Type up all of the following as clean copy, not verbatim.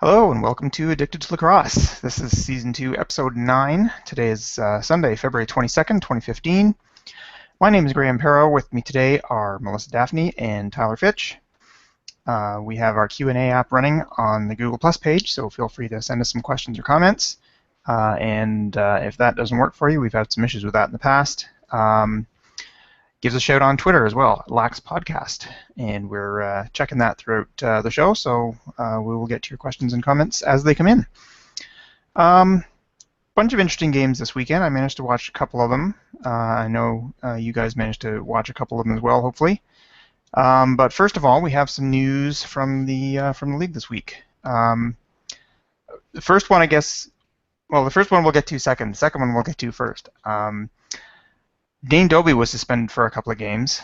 Hello and welcome to Addicted to Lacrosse. This is Season 2, Episode 9. Today is Sunday, February 22nd, 2015. My name is Graham Perro. With me today are Melissa Daphne and Tyler Fitch. We have our Q&A app running on the Google Plus page, so feel free to send us some questions or comments. If that doesn't work for you, we've had some issues with that in the past. Give us a shout on Twitter as well, Lax Podcast, and we're checking that throughout the show, so we will get to your questions and comments as they come in. Bunch of interesting games this weekend. I managed to watch a couple of them. I know you guys managed to watch a couple of them as well, hopefully. But first of all, we have some news from the league this week. The first one, I guess. Well, the first one we'll get to second. The second one we'll get to first. Dane Dobbie was suspended for a couple of games.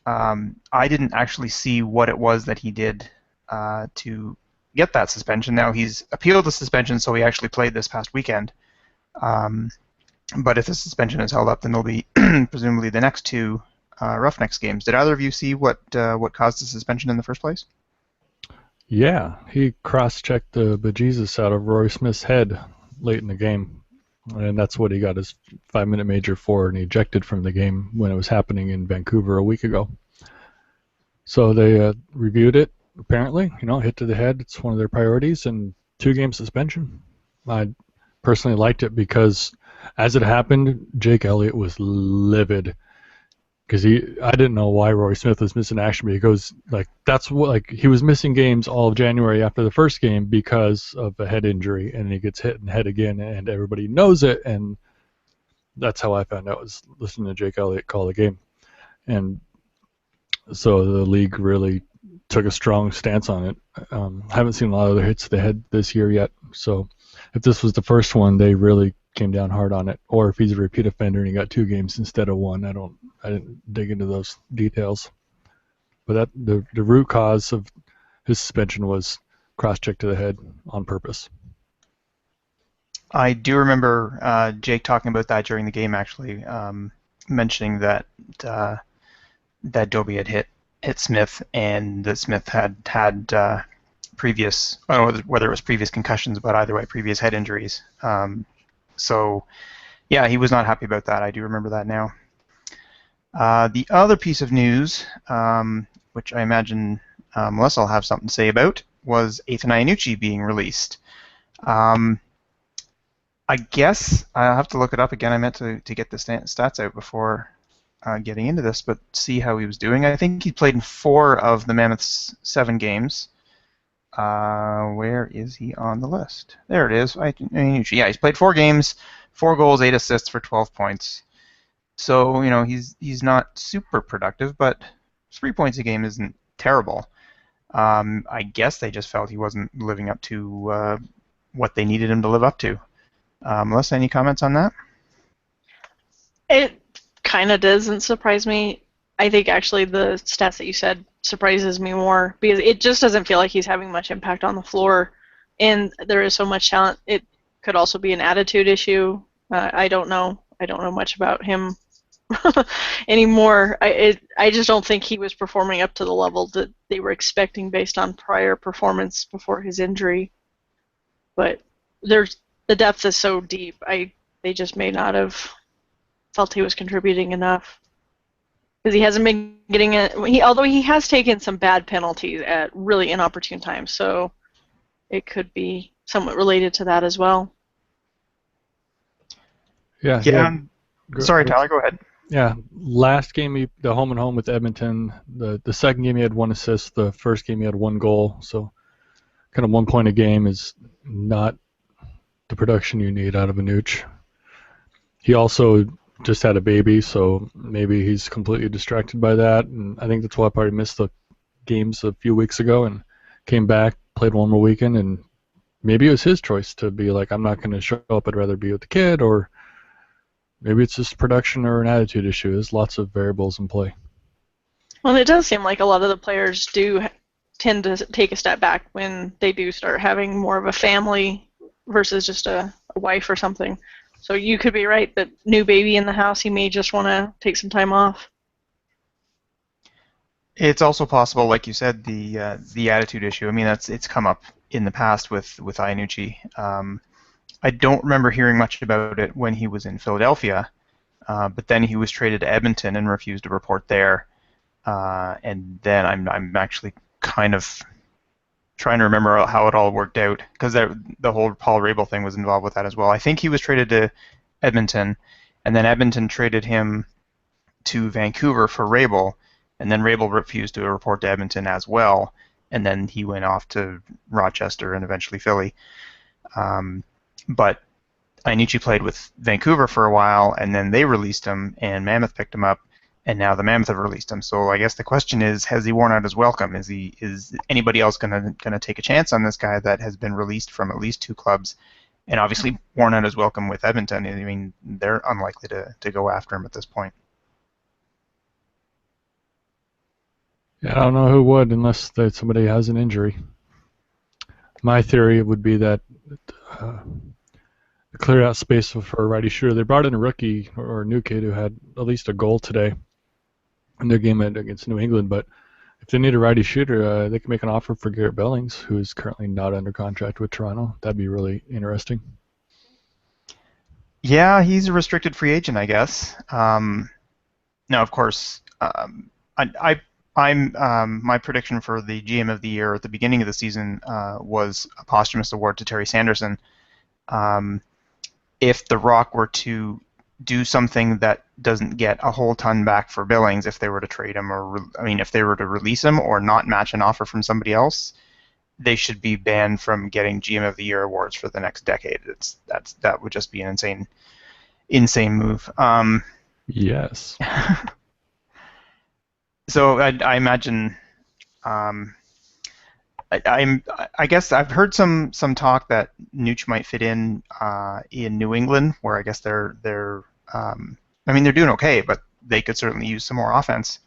I didn't actually see what it was that he did to get that suspension. Now, he's appealed the suspension, so he actually played this past weekend. But if the suspension is held up, then there'll be presumably the next two Roughnecks games. Did either of you see what caused the suspension in the first place? Yeah, he cross-checked the bejesus out of Rory Smith's head late in the game. And that's what he got his 5-minute major for, and he ejected from the game when it was happening in Vancouver a week ago. So they reviewed it, apparently, hit to the head. It's one of their priorities, and 2-game suspension. I personally liked it because as it happened, Jake Elliott was livid because I didn't know why Rory Smith was missing action, but he goes, he was missing games all of January after the first game because of a head injury, and he gets hit in the head again, and everybody knows it, and that's how I found out, was listening to Jake Elliott call the game. And so the league really took a strong stance on it. Haven't seen a lot of other hits to the head this year yet, so if this was the first one, they really came down hard on it. Or if he's a repeat offender and he got 2 games instead of 1, I didn't dig into those details. But the root cause of his suspension was cross-check to the head on purpose. I do remember Jake talking about that during the game, actually, mentioning that Dobbie had hit Smith, and that Smith had previous, I don't know whether it was previous concussions, but either way, previous head injuries. So, yeah, he was not happy about that. I do remember that now. The other piece of news, which I imagine Melissa will have something to say about, was Ethan Iannucci being released. I guess I'll have to look it up again. I meant to get the stats out before getting into this, but see how he was doing. I think he played in 4 of the Mammoth's 7 games. Where is he on the list? There it is. Yeah, he's played 4 games, 4 goals, 8 assists for 12 points. So, he's not super productive, but 3 points a game isn't terrible. I guess they just felt he wasn't living up to what they needed him to live up to. Melissa, any comments on that? It kind of doesn't surprise me. I think actually the stats that you said surprises me more because it just doesn't feel like he's having much impact on the floor, and there is so much talent. It could also be an attitude issue. I don't know. I don't know much about him anymore. I just don't think he was performing up to the level that they were expecting based on prior performance before his injury. But the depth is so deep. They just may not have felt he was contributing enough. Because he hasn't been getting it. Although he has taken some bad penalties at really inopportune times, so it could be somewhat related to that as well. Yeah. Sorry, Tyler, go ahead. Yeah, last game, the home and home with Edmonton, the second game he had 1 assist, the first game he had 1 goal, so kind of 1 point a game is not the production you need out of a Nooch. He also just had a baby, so maybe he's completely distracted by that, and I think that's why I probably missed the games a few weeks ago and came back, played 1 more weekend, and maybe it was his choice to be like, I'm not going to show up, I'd rather be with the kid, or maybe it's just production or an attitude issue. There's lots of variables in play. Well, it does seem like a lot of the players do tend to take a step back when they do start having more of a family versus just a wife or something. So you could be right that new baby in the house, he may just want to take some time off. It's also possible, like you said, the attitude issue. I mean, it's come up in the past with Iannucci. I don't remember hearing much about it when he was in Philadelphia, but then he was traded to Edmonton and refused to report there. And then I'm actually kind of trying to remember how it all worked out because the whole Paul Rabel thing was involved with that as well. I think he was traded to Edmonton, and then Edmonton traded him to Vancouver for Rabel, and then Rabel refused to report to Edmonton as well, and then he went off to Rochester and eventually Philly. But Iannucci played with Vancouver for a while, and then they released him, and Mammoth picked him up, and now the Mammoth have released him. So I guess the question is, has he worn out his welcome? Is anybody else gonna take a chance on this guy that has been released from at least two clubs, and obviously worn out his welcome with Edmonton? I mean, they're unlikely to go after him at this point. Yeah, I don't know who would unless somebody has an injury. My theory would be that clear out space for a righty shooter. They brought in a rookie or a new kid who had at least a goal today in their game against New England. But if they need a righty shooter, they can make an offer for Garrett Billings, who is currently not under contract with Toronto. That'd be really interesting. Yeah, he's a restricted free agent, I guess. Now, of course, my prediction for the GM of the year at the beginning of the season was a posthumous award to Terry Sanderson. If the Rock were to do something that doesn't get a whole ton back for Billings, if they were to trade him, if they were to release him or not match an offer from somebody else, they should be banned from getting GM of the Year awards for the next decade. That would just be an insane move. Yes. So I imagine. I guess I've heard some talk that Nooch might fit in New England, where I guess they're doing okay, but they could certainly use some more offense.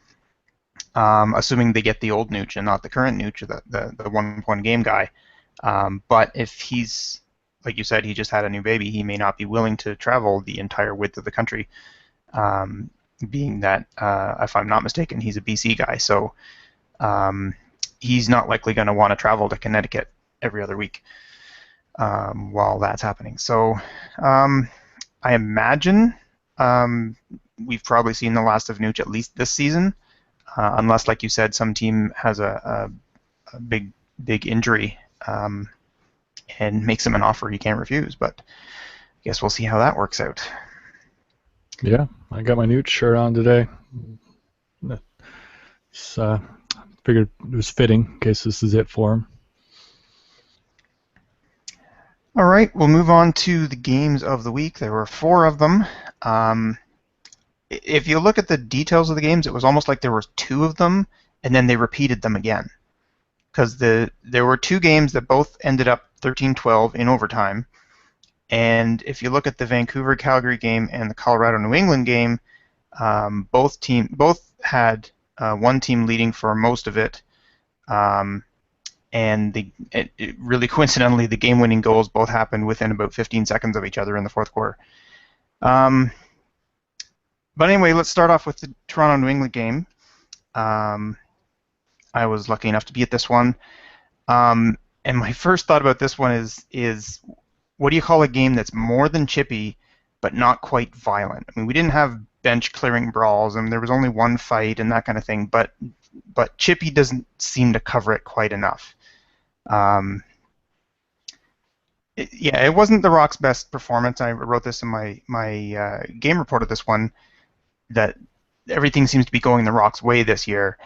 Assuming they get the old Nooch and not the current Nooch, the 1 point game guy. But if he's, like you said, he just had a new baby, he may not be willing to travel the entire width of the country. Being that, if I'm not mistaken, he's a BC guy, so he's not likely going to want to travel to Connecticut every other week while that's happening. So I imagine we've probably seen the last of Nooch at least this season, unless, like you said, some team has a big injury and makes him an offer he can't refuse. But I guess we'll see how that works out. Yeah, I got my Nooch shirt on today. Figured it was fitting in case this is it for him. All right, we'll move on to the games of the week. There were 4 of them. If you look at the details of the games, it was almost like there were 2 of them, and then they repeated them again. Because there were 2 games that both ended up 13-12 in overtime. And if you look at the Vancouver-Calgary game and the Colorado-New England game, both had one team leading for most of it, and really coincidentally, the game-winning goals both happened within about 15 seconds of each other in the fourth quarter. But anyway, let's start off with the Toronto-New England game. I was lucky enough to be at this one, and my first thought about this one is what do you call a game that's more than chippy but not quite violent? I mean, we didn't have bench clearing brawls, and there was only one fight and that kind of thing, but chippy doesn't seem to cover it quite enough. It wasn't the Rock's best performance. I wrote this in my game report of this one, that everything seems to be going the Rock's way this year,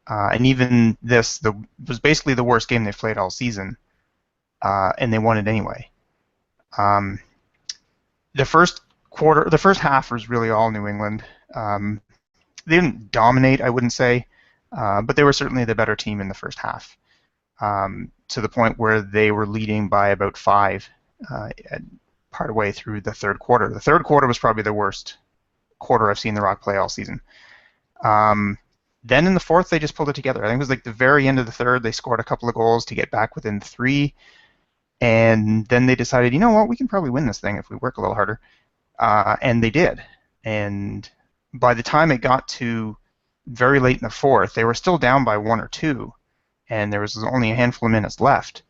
and even this was basically the worst game they've played all season, and they won it anyway. The first half was really all New England. They didn't dominate, I wouldn't say, but they were certainly the better team in the first half, to the point where they were leading by about 5 part of way through the third quarter. The third quarter was probably the worst quarter I've seen the Rock play all season. Then in the fourth, they just pulled it together. I think it was like the very end of the third, they scored a couple of goals to get back within 3. And then they decided, you know what, we can probably win this thing if we work a little harder. And they did. And by the time it got to very late in the fourth. They were still down by 1 or 2, and there was only a handful of minutes left.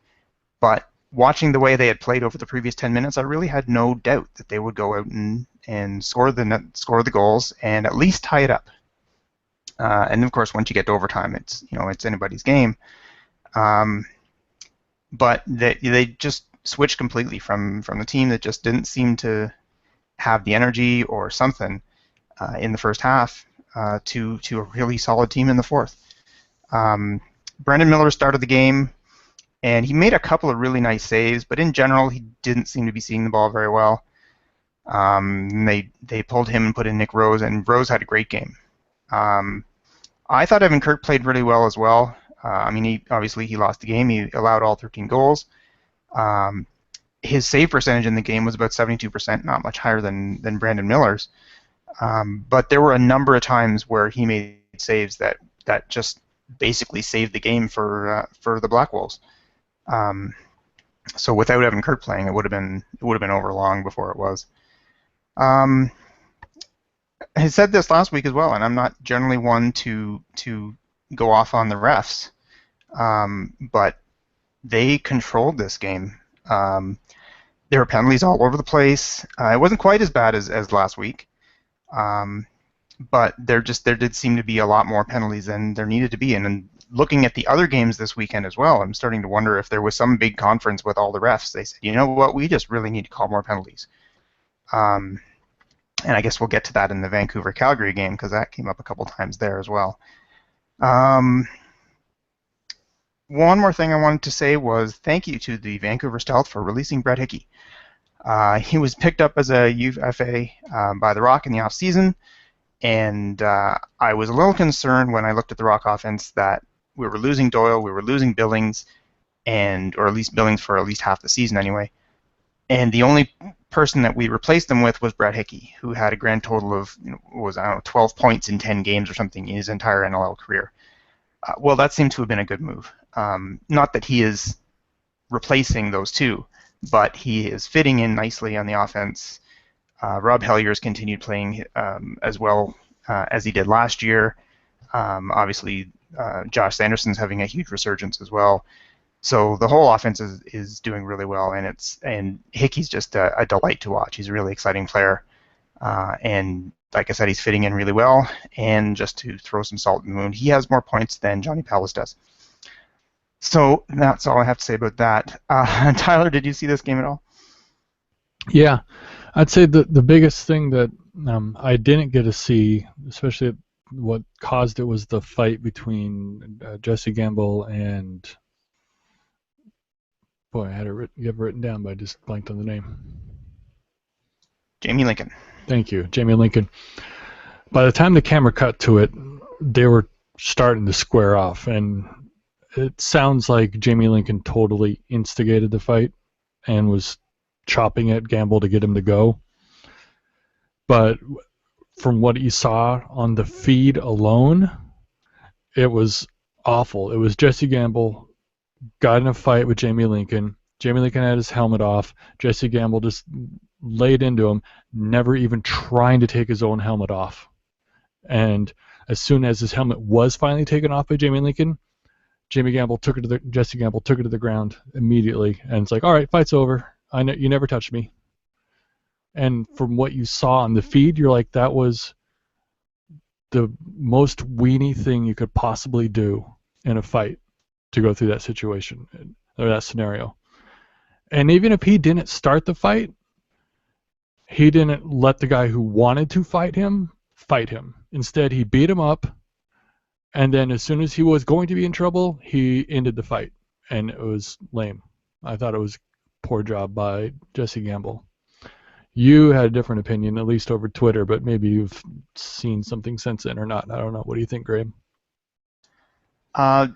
But watching the way they had played over the previous 10 minutes, I really had no doubt that they would go out and score the goals and at least tie it up. And of course, once you get to overtime, it's anybody's game. But they just switched completely from the team that just didn't seem to have the energy or something in the first half to a really solid team in the fourth. Brandon Miller started the game, and he made a couple of really nice saves, but in general, he didn't seem to be seeing the ball very well. They pulled him and put in Nick Rose, and Rose had a great game. I thought Evan Kirk played really well as well. He lost the game. He allowed all 13 goals. His save percentage in the game was about 72%, not much higher than Brandon Miller's. But there were a number of times where he made saves that just basically saved the game for the Black Wolves. So without Evan Kirk playing, it would have been over long before it was. I said this last week as well, and I'm not generally one to go off on the refs, but they controlled this game. There were penalties all over the place. It wasn't quite as bad as last week, but there did seem to be a lot more penalties than there needed to be. And looking at the other games this weekend as well, I'm starting to wonder if there was some big conference with all the refs. They said, you know what, we just really need to call more penalties. And I guess we'll get to that in the Vancouver-Calgary game because that came up a couple times there as well. One more thing I wanted to say was thank you to the Vancouver Stealth for releasing Brett Hickey. He was picked up as a UFA by the Rock in the offseason, and I was a little concerned when I looked at the Rock offense that we were losing Doyle, we were losing Billings, or at least Billings for at least half the season anyway. And the only person that we replaced them with was Brett Hickey, who had a grand total of 12 points in 10 games or something in his entire NLL career. Well, that seemed to have been a good move. Not that he is replacing those two, but he is fitting in nicely on the offense. Rob Hellier's continued playing as well as he did last year. Obviously, Josh Sanderson's having a huge resurgence as well. So the whole offense is doing really well, and Hickey's just a delight to watch. He's a really exciting player, and like I said, he's fitting in really well. And just to throw some salt in the wound, he has more points than Johnny Palace does. So that's all I have to say about that. Tyler, did you see this game at all? Yeah, I'd say the biggest thing that I didn't get to see, especially what caused it, was the fight between Jesse Gamble and... Boy, I had it written down, but I just blanked on the name. Jamie Lincoln. Thank you, Jamie Lincoln. By the time the camera cut to it, they were starting to square off, and it sounds like Jamie Lincoln totally instigated the fight and was chopping at Gamble to get him to go. But from what you saw on the feed alone, it was awful. It was Jesse Gamble got in a fight with Jamie Lincoln. Jamie Lincoln had his helmet off. Jesse Gamble just laid into him, never even trying to take his own helmet off. And as soon as his helmet was finally taken off by Jamie Lincoln, Jesse Gamble took it to the ground immediately, and it's like, all right, fight's over. I know you never touched me. And from what you saw on the feed, you're like, that was the most weenie thing you could possibly do in a fight, to go through that situation or that scenario. And even if he didn't start the fight, he didn't let the guy who wanted to fight him. Instead, he beat him up, and then as soon as he was going to be in trouble, he ended the fight, and it was lame. I thought it was a poor job by Jesse Gamble. You had a different opinion, at least over Twitter, but maybe you've seen something since then or not. I don't know. What do you think, Graham?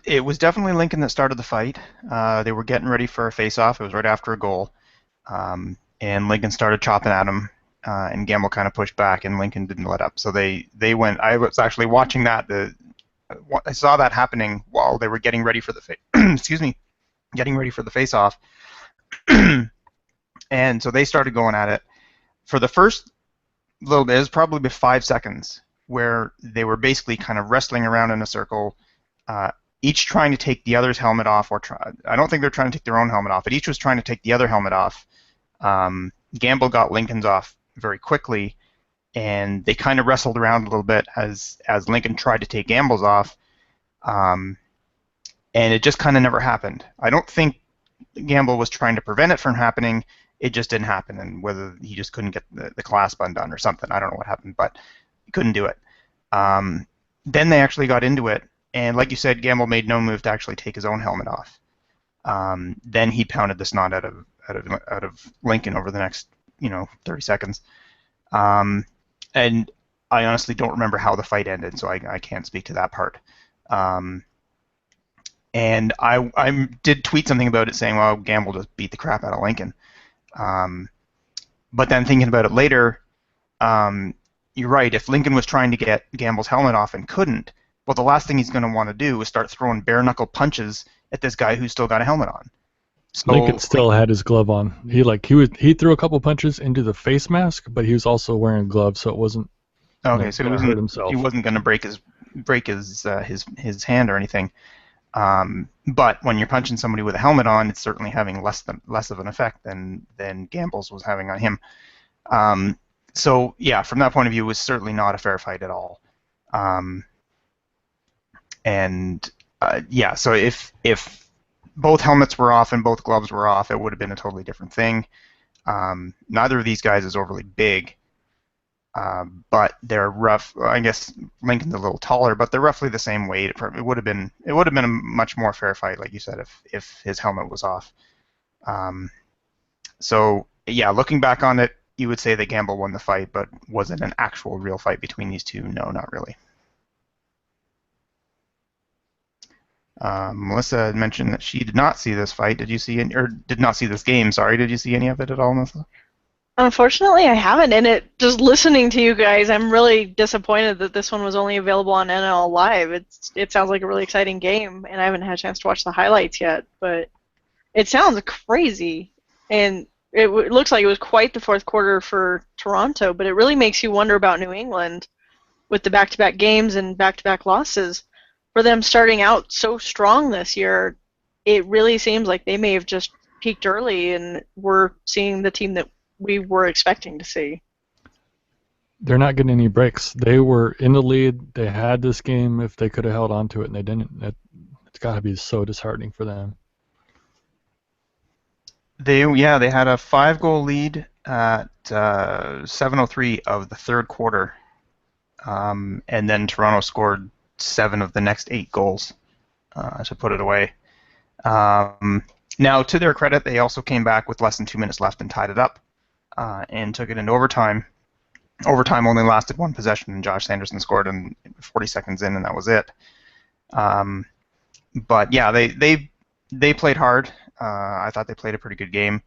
It was definitely Lincoln that started the fight. They were getting ready for a face-off. It was right after a goal. And Lincoln started chopping at him, and Gamble kind of pushed back, and Lincoln didn't let up. So they went. I was actually watching that. I saw that happening while they were getting ready for the getting ready for the face-off. And so they started going at it. For the first little bit, it was probably 5 seconds. where they were basically kind of wrestling around in a circle, each trying to take the other's helmet off, or I don't think they're trying to take their own helmet off, but each was trying to take the other helmet off. Gamble got Lincoln's off very quickly, and they kind of wrestled around a little bit as Lincoln tried to take Gamble's off, and it just kind of never happened. I don't think Gamble was trying to prevent it from happening. It just didn't happen, and whether he just couldn't get the clasp undone or something, I don't know what happened, but he couldn't do it. Then they actually got into it, and like you said, Gamble made no move to actually take his own helmet off. Then he pounded the snot out of Lincoln over the next 30 seconds. And I honestly don't remember how the fight ended, so I can't speak to that part. And I did tweet something about it saying, well, Gamble just beat the crap out of Lincoln. But then thinking about it later, you're right. If Lincoln was trying to get Gamble's helmet off and couldn't, well, the last thing he's going to want to do is start throwing bare-knuckle punches at this guy who's still got a helmet on. So, Lincoln still had his glove on. He threw a couple punches into the face mask, but he was also wearing gloves, so it wasn't. Okay, so hurt himself. He wasn't going to break his hand or anything. But when you're punching somebody with a helmet on, it's certainly having less of an effect than Gamble's was having on him. So yeah, from that point of view, it was certainly not a fair fight at all. So if both helmets were off and both gloves were off, it would have been a totally different thing. Neither of these guys is overly big, but they're rough. I guess Lincoln's a little taller, but they're roughly the same weight. It would have been a much more fair fight, like you said, if his helmet was off. So yeah, looking back on it, you would say that Gamble won the fight, but was it an actual real fight between these two? No, not really. Melissa had mentioned that she did not see this fight. Did you see any, or did not see this game? Sorry, did you see any of it at all, Melissa? Unfortunately, I haven't, and just listening to you guys, I'm really disappointed that this one was only available on NL Live. It sounds like a really exciting game, and I haven't had a chance to watch the highlights yet, but it sounds crazy, and it looks like it was quite the fourth quarter for Toronto, but it really makes you wonder about New England with the back-to-back games and back-to-back losses. For them starting out so strong this year, it really seems like they may have just peaked early and we're seeing the team that we were expecting to see. They're not getting any breaks. They were in the lead. They had this game if they could have held on to it, and they didn't. It's got to be so disheartening for them. They had a 5-goal lead at 7:03 of the third quarter, and then Toronto scored 7 of the next 8 goals to put it away. Now, to their credit, they also came back with less than 2 minutes left and tied it up and took it into overtime. Overtime only lasted 1 possession, and Josh Sanderson scored in 40 seconds in, and that was it. But yeah, they played hard. I thought they played a pretty good game.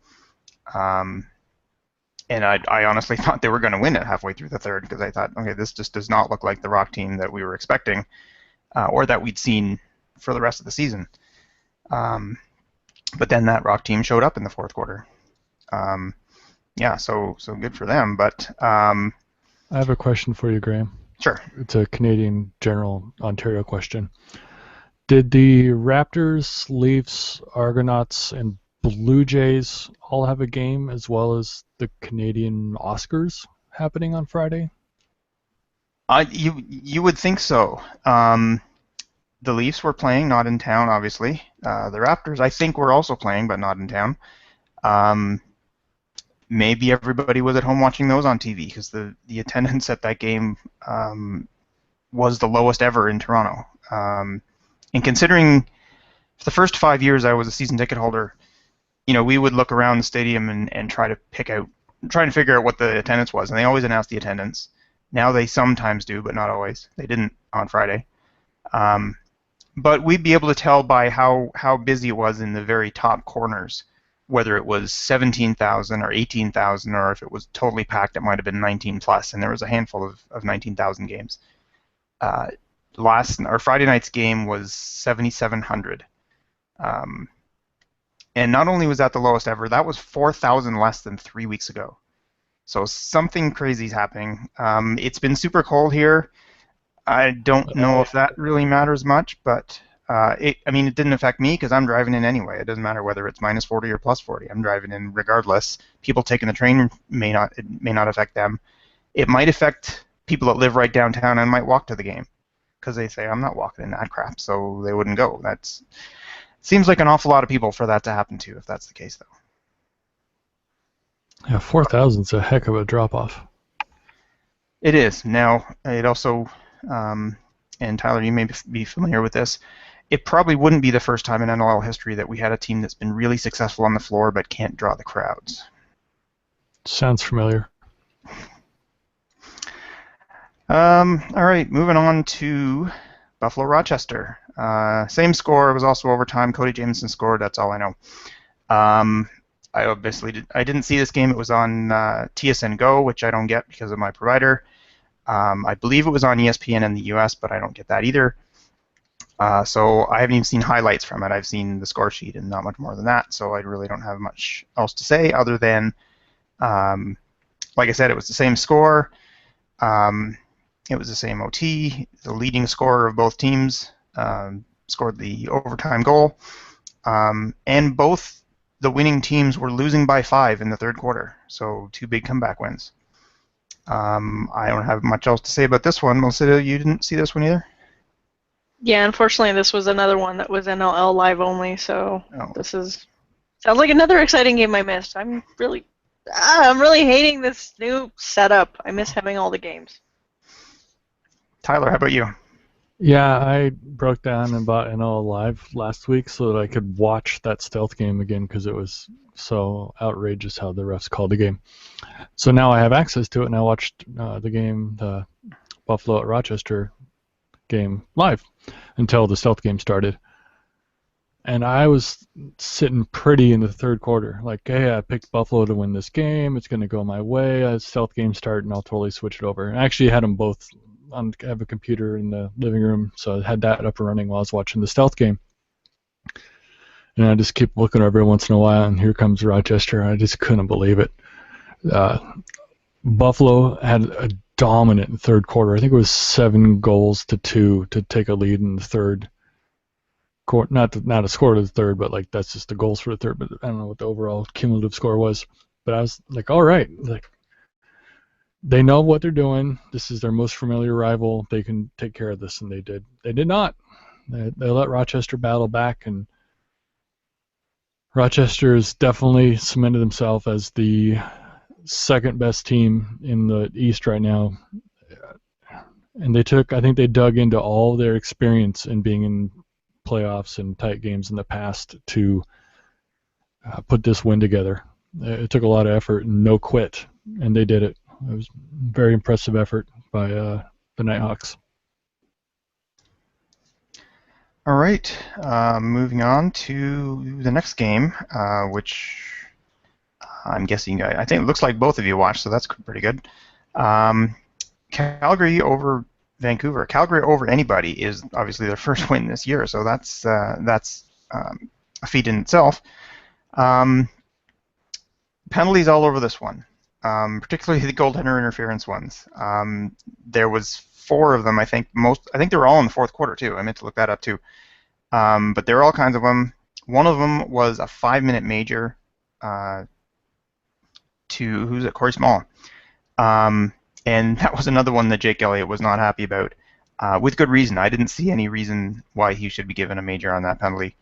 And I honestly thought they were going to win it halfway through the third because I thought, okay, this just does not look like the Rock team that we were expecting or that we'd seen for the rest of the season. But then that Rock team showed up in the fourth quarter. So good for them. But I have a question for you, Graham. Sure. It's a Canadian General Ontario question. Did the Raptors, Leafs, Argonauts, and Blue Jays all have a game as well as the Canadian Oscars happening on Friday? You would think so. The Leafs were playing, not in town, obviously. The Raptors, I think, were also playing, but not in town. Maybe everybody was at home watching those on TV because the attendance at that game was the lowest ever in Toronto. And considering for the first 5 years I was a season ticket holder, we would look around the stadium and try to figure out what the attendance was, and they always announced the attendance. Now they sometimes do, but not always. They didn't on Friday. But we'd be able to tell by how busy it was in the very top corners, whether it was 17,000 or 18,000, or if it was totally packed, it might have been 19 plus, and there was a handful of 19,000 games. Friday night's game was 7,700. And not only was that the lowest ever, that was 4,000 less than 3 weeks ago. So something crazy is happening. It's been super cold here. I don't know if that really matters much, but it didn't affect me because I'm driving in anyway. It doesn't matter whether it's minus 40 or plus 40. I'm driving in regardless. People taking the train it may not affect them. It might affect people that live right downtown and might walk to the game because they say I'm not walking in that crap, so they wouldn't go. That's seems like an awful lot of people for that to happen to, if that's the case, though. Yeah, 4,000's a heck of a drop-off. It is. Now, it also, and Tyler, you may be familiar with this, it probably wouldn't be the first time in NLL history that we had a team that's been really successful on the floor but can't draw the crowds. Sounds familiar. All right, moving on to Buffalo Rochester. Same score. It was also overtime. Cody Jamieson scored. That's all I know. I didn't see this game. It was on TSN Go, which I don't get because of my provider. I believe it was on ESPN in the US, but I don't get that either. So I haven't even seen highlights from it. I've seen the score sheet and not much more than that. So I really don't have much else to say other than, like I said, it was the same score. It was the same OT. The leading scorer of both teams scored the overtime goal. And both the winning teams were losing by 5 in the third quarter. So 2 big comeback wins. I don't have much else to say about this one. Melissa, you didn't see this one either? Yeah, unfortunately, this was another one that was NLL live only, so This sounds like another exciting game I missed. I'm really hating this new setup. I miss having all the games. Tyler, how about you? Yeah, I broke down and bought NL Live last week so that I could watch that stealth game again because it was so outrageous how the refs called the game. So now I have access to it, and I watched the Buffalo at Rochester game live until the stealth game started. And I was sitting pretty in the third quarter. Like, hey, I picked Buffalo to win this game. It's going to go my way. As stealth game start, and I'll totally switch it over. And I actually had them both I have a computer in the living room, so I had that up and running while I was watching the stealth game. And I just keep looking every once in a while, and here comes Rochester. I just couldn't believe it. Buffalo had a dominant third quarter. I think it was 7-2 to take a lead in the third quarter. Not a score to the third, but like that's just the goals for the third. But I don't know what the overall cumulative score was. But I was like, all right, like. They know what they're doing. This is their most familiar rival. They can take care of this, and they did. They did not. They let Rochester battle back, and Rochester has definitely cemented themselves as the second best team in the East right now. And I think they dug into all their experience in being in playoffs and tight games in the past to put this win together. It took a lot of effort and no quit, and they did it. It was a very impressive effort by the Nighthawks. All right, moving on to the next game, which I'm guessing I think it looks like both of you watched, so that's pretty good. Calgary over Vancouver. Calgary over anybody is obviously their first win this year, so that's a feat in itself. Penalties all over this one. Particularly the goaltender interference ones. There was 4 of them, I think. I think they were all in the fourth quarter too. I meant to look that up too. But there were all kinds of them. One of them was a 5-minute major to Corey Small, and that was another one that Jake Elliott was not happy about, with good reason. I didn't see any reason why he should be given a major on that penalty.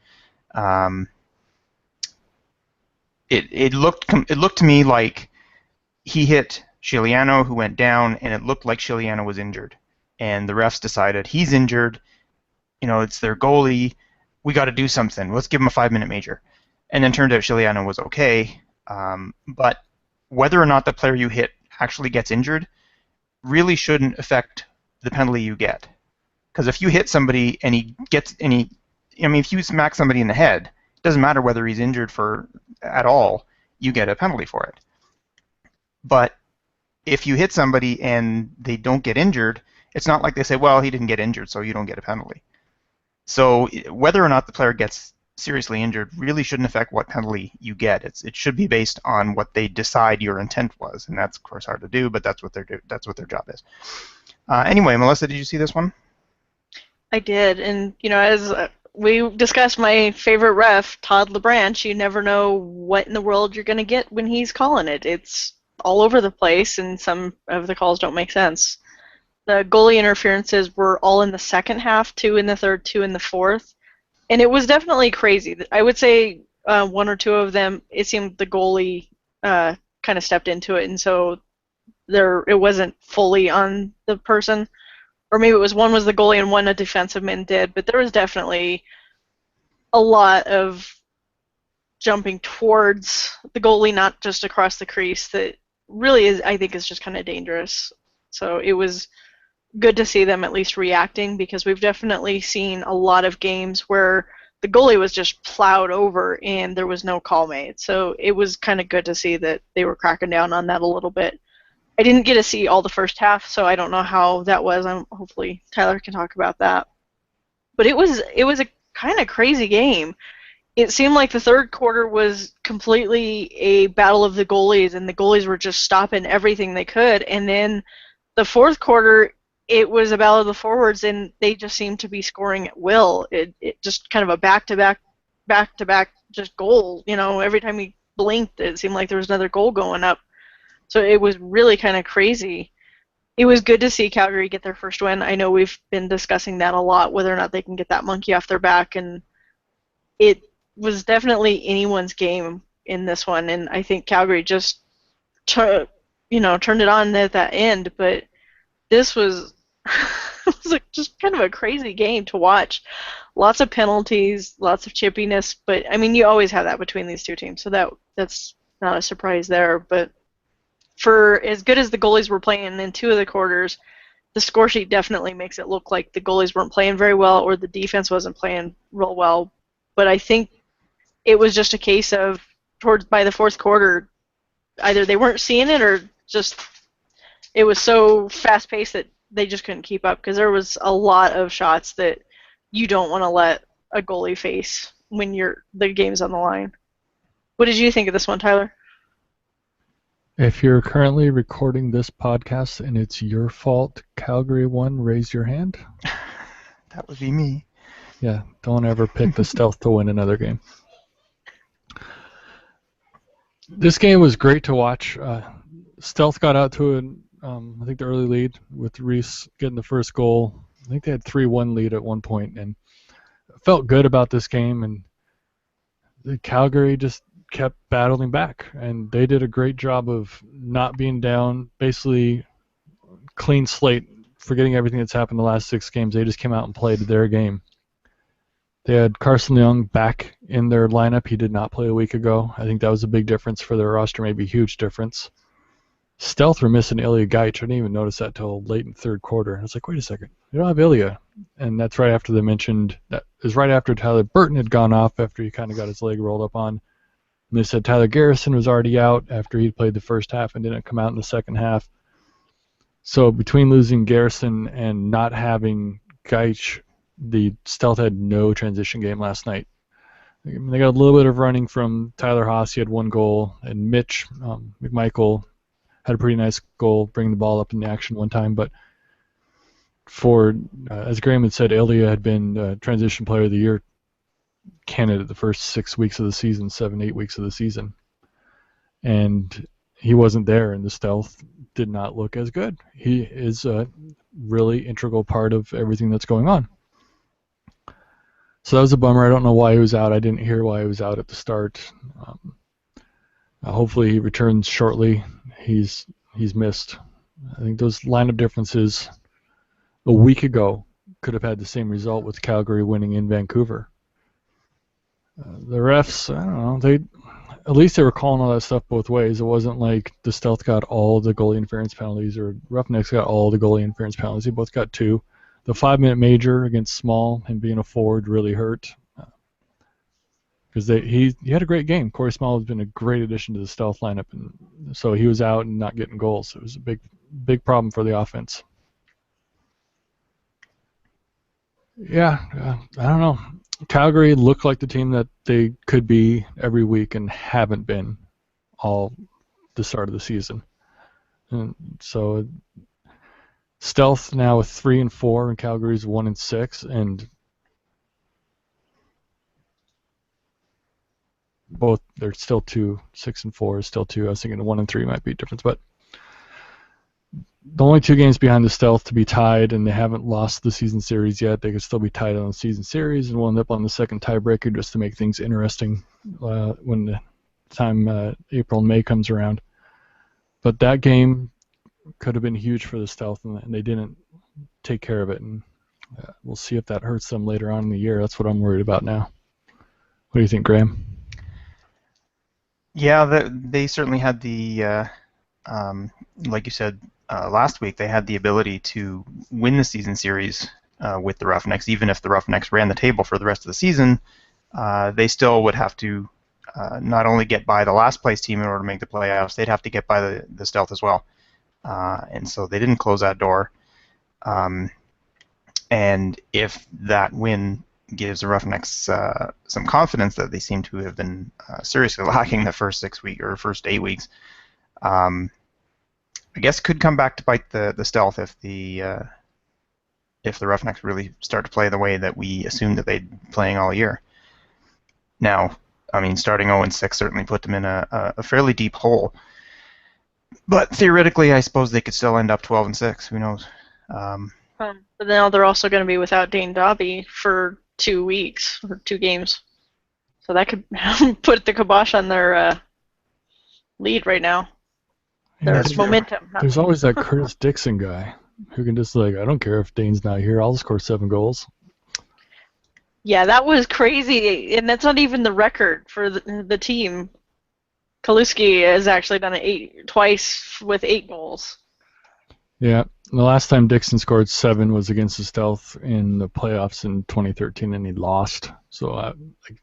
It looked to me like he hit Chiliano, who went down, and it looked like Chiliano was injured. And the refs decided he's injured. It's their goalie. We got to do something. Let's give him a 5-minute major. And then turned out Chiliano was okay. But whether or not the player you hit actually gets injured really shouldn't affect the penalty you get. Because if you hit somebody and if you smack somebody in the head, it doesn't matter whether he's injured at all. You get a penalty for it. But if you hit somebody and they don't get injured, it's not like they say, well, he didn't get injured, so you don't get a penalty. So whether or not the player gets seriously injured really shouldn't affect what penalty you get. It should be based on what they decide your intent was, and that's of course hard to do, but that's what that's what their job is. Anyway, Melissa, did you see this one? I did, and as we discussed, my favorite ref, Todd LeBranch, you never know what in the world you're going to get when he's calling it. It's all over the place, and some of the calls don't make sense. The goalie interferences were all in the second half, 2 in the third, 2 in the fourth, and it was definitely crazy. I would say 1 or 2 of them, it seemed the goalie kind of stepped into it, and so it wasn't fully on the person. Or maybe it was one was the goalie and one a defensive man did, but there was definitely a lot of jumping towards the goalie, not just across the crease, that really is, I think, is just kind of dangerous. So it was good to see them at least reacting, because we've definitely seen a lot of games where the goalie was just plowed over and there was no call made. So it was kind of good to see that they were cracking down on that a little bit. I didn't get to see all the first half, so I don't know how that was. Hopefully Tyler can talk about that. But it was a kind of crazy game. It seemed like the third quarter was completely a battle of the goalies, and the goalies were just stopping everything they could. And then the fourth quarter, it was a battle of the forwards, and they just seemed to be scoring at will. It just kind of a back-to-back just goal. Every time he blinked, it seemed like there was another goal going up. So it was really kind of crazy. It was good to see Calgary get their first win. I know we've been discussing that a lot, whether or not they can get that monkey off their back, and it was definitely anyone's game in this one. And I think Calgary just, turned it on at that end. But this was, it was just kind of a crazy game to watch. Lots of penalties, lots of chippiness. But I mean, you always have that between these two teams, so that's not a surprise there. But for as good as the goalies were playing in 2 of the quarters, the score sheet definitely makes it look like the goalies weren't playing very well or the defense wasn't playing real well. But I think it was just a case of by the fourth quarter, either they weren't seeing it or just it was so fast-paced that they just couldn't keep up, because there was a lot of shots that you don't want to let a goalie face when the game's on the line. What did you think of this one, Tyler? If you're currently recording this podcast and it's your fault Calgary won, raise your hand. That would be me. Yeah, don't ever pick the Stealth to win another game. This game was great to watch. Stealth got out to I think the early lead with Reese getting the first goal. I think they had 3-1 lead at one point, and felt good about this game. And the Calgary just kept battling back, and they did a great job of not being down, basically clean slate, forgetting everything that's happened the last 6 games. They just came out and played their game. They had Carson Young back in their lineup. He did not play a week ago. I think that was a big difference for their roster, maybe a huge difference. Stealth were missing Ilya Gaich. I didn't even notice that till late in the third quarter. I was like, wait a second, you don't have Ilya. And that's right after they mentioned, that is right after Tyler Burton had gone off after he kind of got his leg rolled up on. And they said Tyler Garrison was already out after he'd played the first half and didn't come out in the second half. So between losing Garrison and not having Gaich, the Stealth had no transition game last night. I mean, they got a little bit of running from Tyler Haas. He had 1 goal. And Mitch McMichael had a pretty nice goal, bringing the ball up in the action one time. But for, as Graham had said, Ilya had been Transition Player of the Year candidate the first 6 weeks of the season, 7-8 weeks of the season. And he wasn't there, and the Stealth did not look as good. He is a really integral part of everything that's going on. So that was a bummer. I don't know why he was out. I didn't hear why he was out at the start. Hopefully he returns shortly. He's missed. I think those lineup differences a week ago could have had the same result with Calgary winning in Vancouver. The refs, I don't know, at least they were calling all that stuff both ways. It wasn't like the Stealth got all the goalie interference penalties or Roughnecks got all the goalie interference penalties. They both got 2. The 5-minute major against Small, him being a forward, really hurt. Because he had a great game. Corey Small has been a great addition to the Stealth lineup, and so he was out and not getting goals. It was a big problem for the offense. Yeah, I don't know. Calgary looked like the team that they could be every week and haven't been all the start of the season. And so Stealth now with 3-4, and Calgary's 1-6, and both they're still 6-4 is still 2. I was thinking 1-3 might be a difference, but the only 2 games behind the Stealth to be tied, and they haven't lost the season series yet. They could still be tied on the season series, and we'll end up on the second tiebreaker just to make things interesting when the time April and May comes around. But that game could have been huge for the Stealth, and they didn't take care of it. And we'll see if that hurts them later on in the year. That's what I'm worried about now. What do you think, Graham? Yeah, they certainly had the, like you said last week, they had the ability to win the season series with the Roughnecks. Even if the Roughnecks ran the table for the rest of the season, they still would have to not only get by the last place team in order to make the playoffs, they'd have to get by the Stealth as well. And so they didn't close that door. And if that win gives the Roughnecks some confidence that they seem to have been seriously lacking the first 6 weeks or first 8 weeks, I guess could come back to bite the Stealth if the Roughnecks really start to play the way that we assumed that they'd be playing all year. Now, I mean, starting 0-6 certainly put them in a fairly deep hole. But theoretically, I suppose they could still end up 12-6. Who knows? But now they're also going to be without Dane Dobby for 2 weeks or 2 games, so that could put the kibosh on their lead right now. There's momentum. There's always that Curtis Dixon guy who can just I don't care if Dane's not here, I'll score 7 goals. Yeah, that was crazy, and that's not even the record for the team. Kaluski has actually done it twice with 8 goals. Yeah, the last time Dixon scored 7 was against the Stealth in the playoffs in 2013, and he lost. So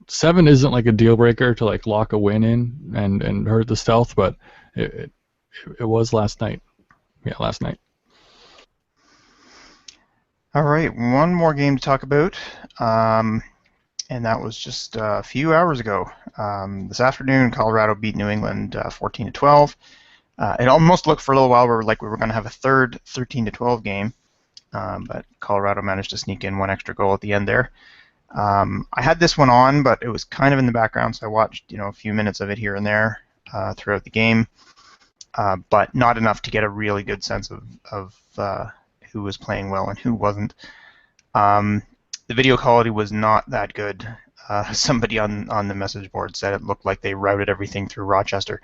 7 isn't a deal breaker to lock a win in and hurt the Stealth, but it was last night. Yeah, last night. All right, one more game to talk about, and that was just a few hours ago. This afternoon, Colorado beat New England 14-12. It almost looked for a little while like we were going to have a third 13-12 game, but Colorado managed to sneak in one extra goal at the end there. I had this one on, but it was kind of in the background, so I watched a few minutes of it here and there throughout the game, but not enough to get a really good sense of who was playing well and who wasn't. The video quality was not that good. Somebody on the message board said it looked like they routed everything through Rochester.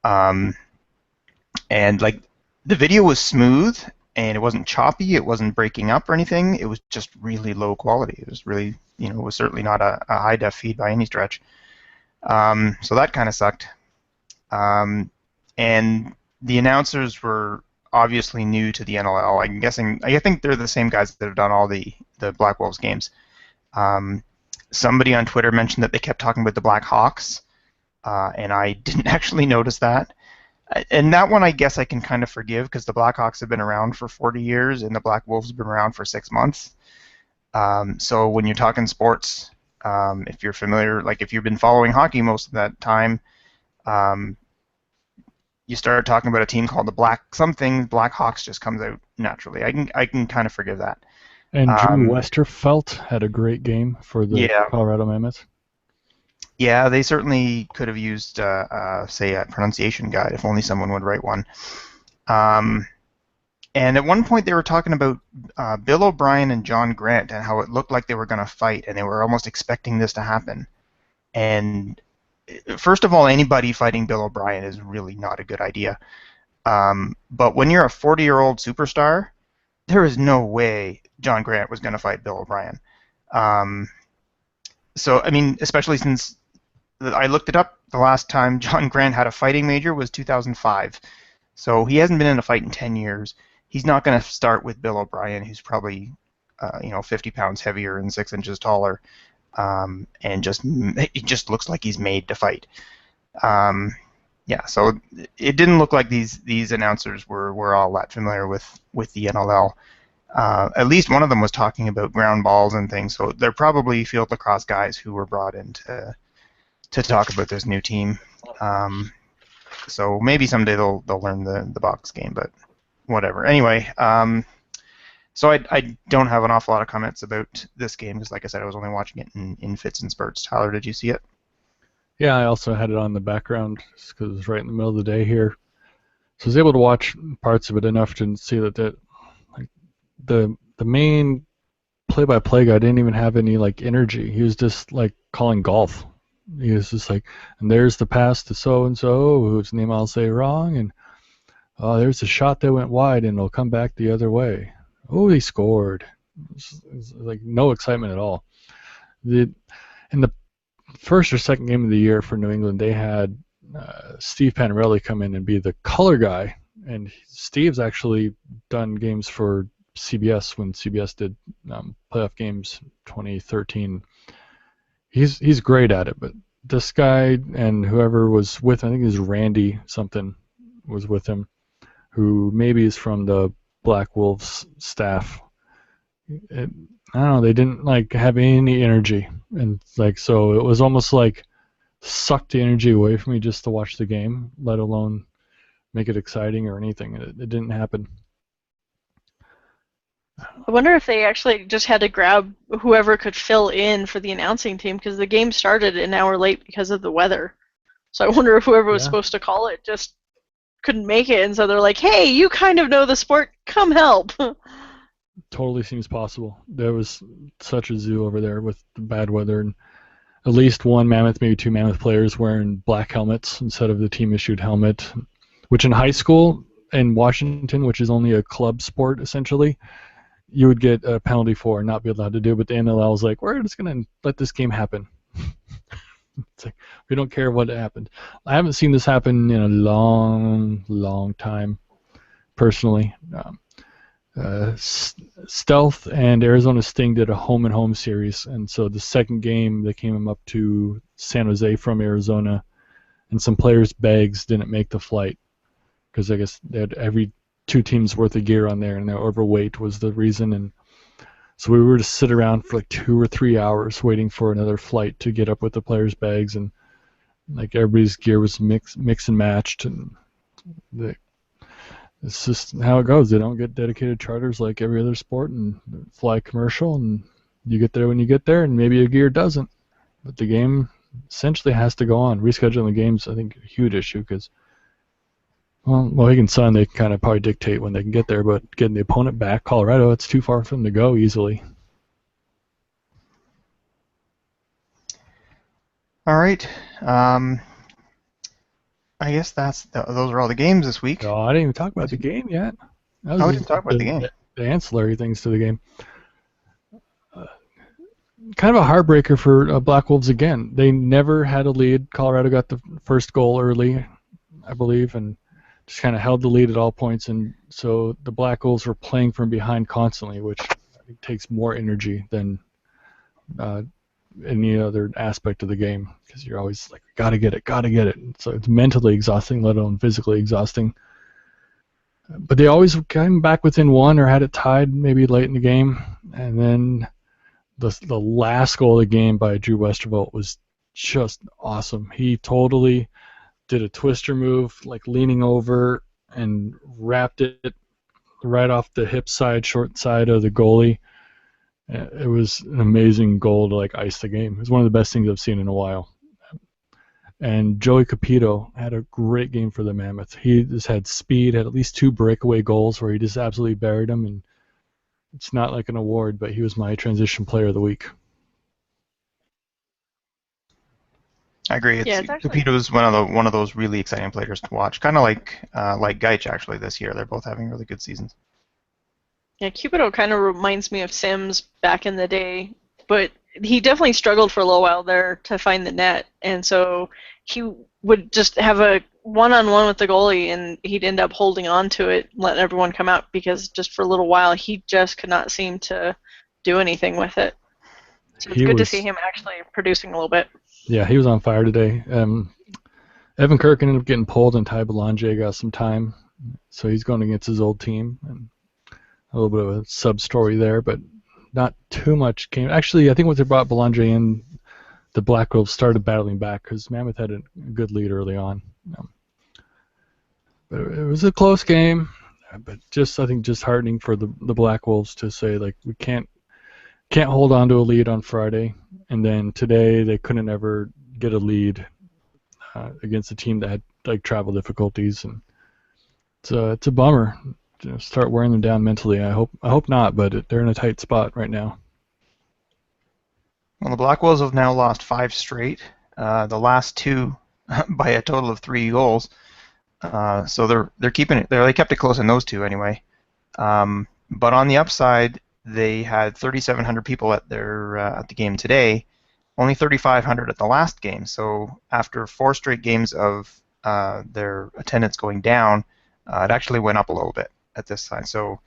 And the video was smooth, and it wasn't choppy, it wasn't breaking up or anything. It was just really low quality. It was really, it was certainly not a high def feed by any stretch. So that kind of sucked. And the announcers were obviously new to the NLL. I think they're the same guys that have done all the Black Wolves games. Somebody on Twitter mentioned that they kept talking about the Black Hawks, and I didn't actually notice that. And that one I guess I can kind of forgive because the Blackhawks have been around for 40 years and the Black Wolves have been around for 6 months. So when you're talking sports, if you're familiar, if you've been following hockey most of that time, you start talking about a team called the Blackhawks just comes out naturally. I can kind of forgive that. And Drew Westerfelt had a great game for the Colorado Mammoths. Yeah, they certainly could have used, say, a pronunciation guide if only someone would write one. And at one point they were talking about Bill O'Brien and John Grant and how it looked like they were going to fight, and they were almost expecting this to happen. And first of all, anybody fighting Bill O'Brien is really not a good idea. But when you're a 40-year-old superstar, there is no way John Grant was going to fight Bill O'Brien. So, I mean, especially since I looked it up, the last time John Grant had a fighting major was 2005. So he hasn't been in a fight in 10 years. He's not going to start with Bill O'Brien, who's probably 50 pounds heavier and 6 inches taller, and it just looks like he's made to fight. So it didn't look like these announcers were all that familiar with the NLL. at least one of them was talking about ground balls and things. So they're probably field lacrosse guys who were brought in to talk about this new team. So maybe someday they'll learn the box game, but whatever. Anyway, so I don't have an awful lot of comments about this game because, like I said, I was only watching it in fits and spurts. Tyler, did you see it? Yeah, I also had it on the background because it was right in the middle of the day here. So I was able to watch parts of it enough to see that like the main play-by-play guy didn't even have any like energy. He was just like calling golf. He was just like, and there's the pass to so and so, whose name I'll say wrong, and there's a shot that went wide and it'll come back the other way. Oh, he scored. It's like no excitement at all. In the first or second game of the year for New England, they had Steve Panarelli come in and be the color guy, and Steve's actually done games for CBS when CBS did playoff games 2013. He's great at it, but this guy and whoever was with him, I think it was Randy something was with him, who maybe is from the Black Wolves staff. I don't know, they didn't like have any energy, and like so it was almost like sucked the energy away from me just to watch the game, let alone make it exciting or anything. It didn't happen. I wonder if they actually just had to grab whoever could fill in for the announcing team because the game started an hour late because of the weather. So I wonder if whoever was supposed to call it just couldn't make it, and so they're like, "Hey, you kind of know the sport. Come help." Totally seems possible. There was such a zoo over there with the bad weather, and at least one Mammoth, maybe two Mammoth players wearing black helmets instead of the team-issued helmet, which in high school in Washington, which is only a club sport essentially, you would get a penalty for and not be allowed to do. But the NLL was like, we're just going to let this game happen. It's like, we don't care what happened. I haven't seen this happen in a long, long time, personally. Stealth and Arizona Sting did a home-and-home series, and so the second game they came up to San Jose from Arizona, and some players' bags didn't make the flight because I guess they had every two teams worth of gear on there, and their overweight was the reason. And so we were to sit around for like 2 or 3 hours waiting for another flight to get up with the players' bags, and like everybody's gear was mix and matched, and it's just how it goes. They don't get dedicated charters like every other sport and fly commercial, and you get there when you get there, and maybe your gear doesn't. But the game essentially has to go on. Rescheduling the game's, I think, a huge issue because, well, Mohegan Sun, they can kind of probably dictate when they can get there, but getting the opponent back, Colorado, it's too far for them to go easily. All right. I guess those are all the games this week. Oh, I didn't even talk about the game yet. We didn't talk about the game. The ancillary things to the game. Kind of a heartbreaker for Black Wolves again. They never had a lead. Colorado got the first goal early, I believe, and just kind of held the lead at all points. And so the Black Wolves were playing from behind constantly, which I think takes more energy than any other aspect of the game, because you're always like, gotta get it. So it's mentally exhausting, let alone physically exhausting. But they always came back within one or had it tied maybe late in the game, and then the last goal of the game by Drew Westervelt was just awesome. He totally did a twister move, like leaning over, and wrapped it right off the hip side, short side of the goalie. It was an amazing goal to like ice the game. It was one of the best things I've seen in a while. And Joey Capito had a great game for the Mammoth. He just had speed, had at least 2 breakaway goals where he just absolutely buried them. And it's not like an award, but he was my transition player of the week. I agree. Capito's one of those really exciting players to watch. Kind of like Gaich actually this year. They're both having really good seasons. Yeah, Cupido kind of reminds me of Sims back in the day, but he definitely struggled for a little while there to find the net, and so he would just have a one-on-one with the goalie, and he'd end up holding on to it, letting everyone come out, because just for a little while he just could not seem to do anything with it. So it's good to see him actually producing a little bit. Yeah, he was on fire today. Evan Kirk ended up getting pulled, and Ty Belanger got some time, so he's going against his old team. And a little bit of a sub story there, but not too much came. Actually, I think once they brought Belanger in, the Black Wolves started battling back because Mammoth had a good lead early on. But it was a close game, but I think just heartening for the Black Wolves to say, like, we can't hold on to a lead on Friday, and then today they couldn't ever get a lead against a team that had like travel difficulties, and it's a bummer. Start wearing them down mentally. I hope not, but they're in a tight spot right now. Well, the Black Wolves have now lost 5 straight. The last 2 by a total of 3 goals. So they're keeping it. They kept it close in those 2 anyway. But on the upside, they had 3,700 people at the game today. Only 3,500 at the last game. So after 4 straight games of their attendance going down, it actually went up a little bit at this time. So.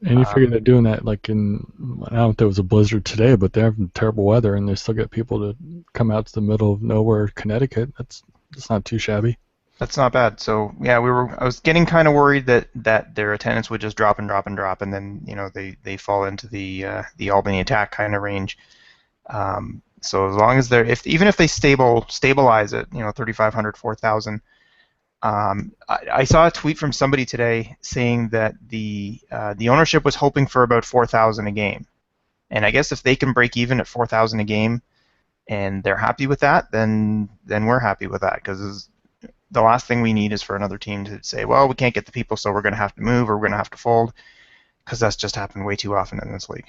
And you figure they're doing that like I don't know if there was a blizzard today, but they're having terrible weather, and they still get people to come out to the middle of nowhere, Connecticut. That's not too shabby. That's not bad. So yeah, I was getting kind of worried that their attendance would just drop and drop and drop, and then they fall into the Albany attack kind of range. So as long as even if they stabilize it, 3,500, 4,000. I saw a tweet from somebody today saying that the ownership was hoping for about 4,000 a game, and I guess if they can break even at 4,000 a game, and they're happy with that, then we're happy with that, because the last thing we need is for another team to say, well, we can't get the people, so we're going to have to move or we're going to have to fold, because that's just happened way too often in this league.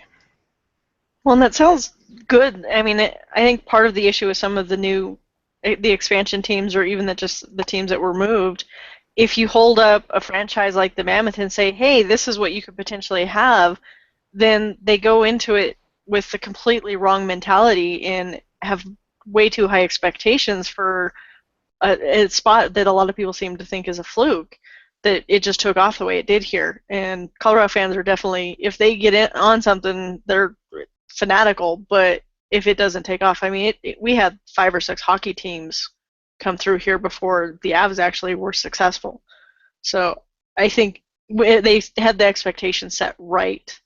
Well, and that sounds good. I mean, I think part of the issue with some of the expansion teams, or even just the teams that were moved, if you hold up a franchise like the Mammoth and say, hey, this is what you could potentially have, then they go into it with the completely wrong mentality and have way too high expectations for a spot that a lot of people seem to think is a fluke, that it just took off the way it did here. And Colorado fans are definitely, if they get in on something, they're fanatical, but if it doesn't take off, I mean, we had 5 or 6 hockey teams come through here before the Avs actually were successful. So I think they had the expectations set right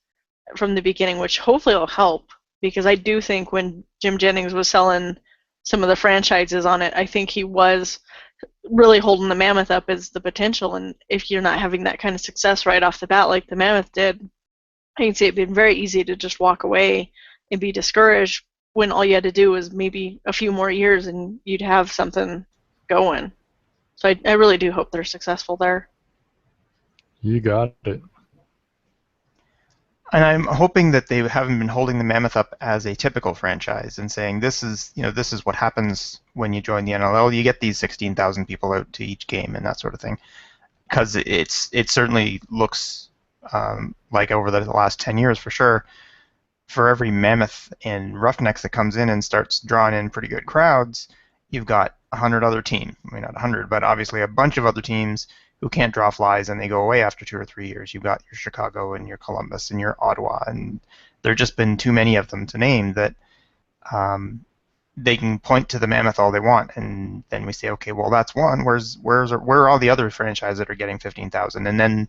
from the beginning, which hopefully will help, because I do think when Jim Jennings was selling some of the franchises on it, I think he was really holding the Mammoth up as the potential. And if you're not having that kind of success right off the bat like the Mammoth did, I can see it being very easy to just walk away and be discouraged, when all you had to do was maybe a few more years and you'd have something going. So I really do hope they're successful there. You got it. And I'm hoping that they haven't been holding the Mammoth up as a typical franchise and saying this is what happens when you join the NLL. You get these 16,000 people out to each game and that sort of thing, because it certainly looks like over the last 10 years for sure. For every Mammoth and Roughnecks that comes in and starts drawing in pretty good crowds, you've got 100 other teams. I mean, not 100, but obviously a bunch of other teams who can't draw flies, and they go away after 2 or 3 years. You've got your Chicago and your Columbus and your Ottawa, and there have just been too many of them to name that they can point to the Mammoth all they want, and then we say, okay, well, that's one. Where are all the other franchises that are getting 15,000? And then